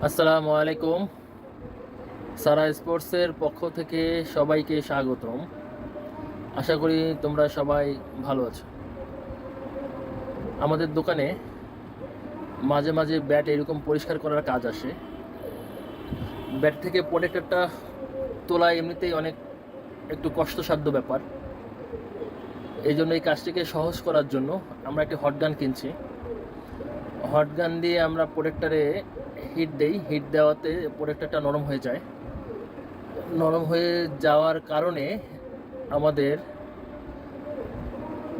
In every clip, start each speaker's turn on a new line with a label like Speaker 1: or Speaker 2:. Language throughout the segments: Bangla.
Speaker 1: আসসালামু আলাইকুম। সারা স্পোর্টসের পক্ষ থেকে সবাইকে স্বাগতম। আশা করি তোমরা সবাই ভালো আছো। আমাদের দোকানে মাঝে মাঝে ব্যাট এরকম পরিষ্কার করার কাজ আসে। ব্যাট থেকে প্রোটেক্টরটা তোলা এমনিতেই অনেক একটু কষ্টসাধ্য ব্যাপার। এই জন্য এই কাজটিকে সহজ করার জন্য আমরা একটি হট গান কিনছি। হট গান দিয়ে আমরা প্রোটেক্টরে হিট দেই। হিট দেওয়াতে প্রোটেক্টরটা নরম হয়ে যায়। নরম হয়ে যাওয়ার কারণে আমাদের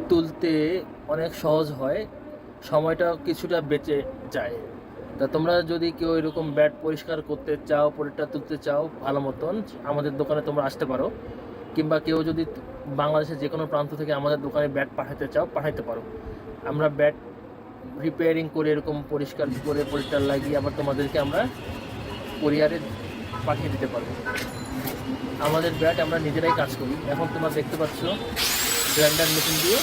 Speaker 1: তুলতে অনেক সহজ হয়, সময়টা কিছুটা বেঁচে যায়। তা তোমরা যদি কেউ এরকম ব্যাট পরিষ্কার করতে চাও, প্রোটেক্টর তুলতে চাও ভালো মতন, আমাদের দোকানে তোমরা আসতে পারো। কিংবা কেউ যদি বাংলাদেশের যে কোনো প্রান্ত থেকে আমাদের দোকানে ব্যাট পাঠাতে চাও, পাঠাতে পারো। আমরা ব্যাট রিপেয়ারিং করে এরকম পরিষ্কার করে প্রোটেক্টর লাগিয়ে আবার তোমাদেরকে আমরা কোরিয়ারে পাঠিয়ে দিতে পারবো। আমাদের ব্যাট আমরা নিজেরাই কাজ করি। এখন তোমরা দেখতে পাচ্ছ গ্রাইন্ডার মেশিন দিয়ে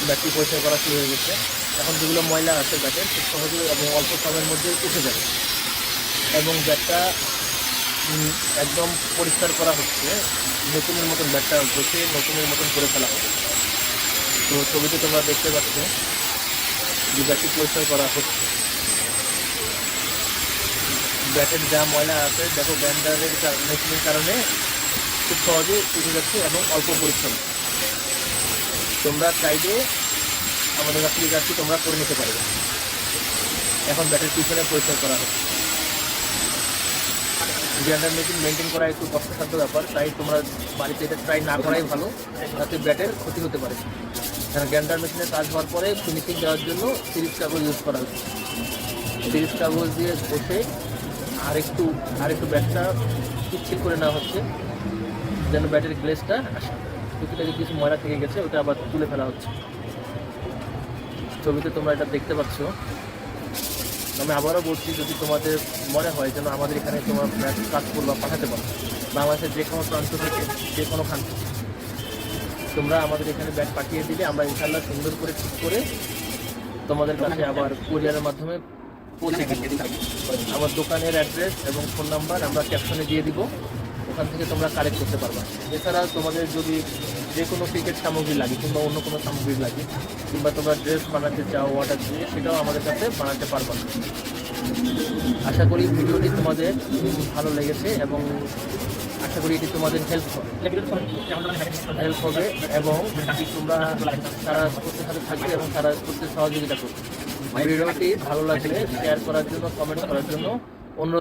Speaker 1: ব্যাটটি পরিষ্কার করা শুরু হয়ে গেছে। এখন যেগুলো ময়লা আছে ব্যাটের খুব সহজে এবং অল্প সময়ের মধ্যে উঠে যাবে এবং ব্যাটটা একদম পরিষ্কার করা হচ্ছে। নতুনের মতন ব্যাটটা বসে নতুনের মতন করে ফেলা হবে। তো ছবিতে তোমরা দেখতে পাচ্ছ যে ব্যাটটি পরিষ্কার করা হচ্ছে। ব্যাটের যা ময়লা আছে দেখো গ্রাইন্ডারের মেশিনের কারণে খুব সহজে উঠে যাচ্ছে এবং অল্প পরিশ্রম। তোমরা চাইলে আমাদের কাছ থেকে কাজটি তোমরা করে নিতে পারবে। এখন ব্যাটের পিছনে পরিষ্কার করা হচ্ছে। গ্রাইন্ডার মেশিন মেনটেন করা একটু কষ্টসাধ্য ব্যাপার, তাই তোমরা বাড়িতে এটা ট্রাই না করাই ভালো, তাতে ব্যাটের ক্ষতি হতে পারে। কারণ গ্রাইন্ডার মেশিনের কাজ হওয়ার পরে ফিনিশিং দেওয়ার জন্য সিরিজ কাগজ ইউজ করা হচ্ছে। সিরিজ কাগজ দিয়ে বসে আরেকটু ব্যাটটা পিচ্ছিল করে নেওয়া হচ্ছে যেন ব্যাটের গ্লেসটা আসে। টুকিটাকি কিছু ময়লা থেকে গেছে, ওটা আবার তুলে ফেলা হচ্ছে। ছবিতে তোমরা এটা দেখতে পাচ্ছ। আমি আবারও বলছি, যদি তোমাদের মনে হয় যেন আমাদের এখানে তোমার কাজ করবা পাঠাতে পারো, বাংলাদেশের যে কোনো প্রান্ত থেকে যে কোনো খান থেকে তোমরা আমাদের এখানে ব্যাগ পাঠিয়ে দিলে আমরা ইনশাল্লাহ সুন্দর করে ঠিক করে তোমাদের কাছে আবার কুরিয়ারের মাধ্যমে পৌঁছে দিব। আমার দোকানের অ্যাড্রেস এবং ফোন নাম্বার আমরা ক্যাপশনে দিয়ে দিব, ওখান থেকে তোমরা কালেক্ট করতে পারবা। এছাড়া তোমাদের যদি যে কোনো ক্রিকেট সামগ্রী লাগে কিংবা অন্য কোনো সামগ্রী লাগে কিংবা তোমরা ড্রেস বানাতে চাও অর্ডার দিয়ে, সেটাও আমাদের কাছে বানাতে পারবা। আশা করি ভিডিওটি তোমাদের ভালো লেগেছে এবং আশা করি এটি তোমাদের হেল্প হবে এবং তোমরা সারা স্পোর্টসের সাথে থাকবে এবং সারা স্পোর্টসের সহযোগিতা করবে। ভিডিওটি ভালো লাগলে শেয়ার করার জন্য, কমেন্ট করার জন্য অনুরোধ।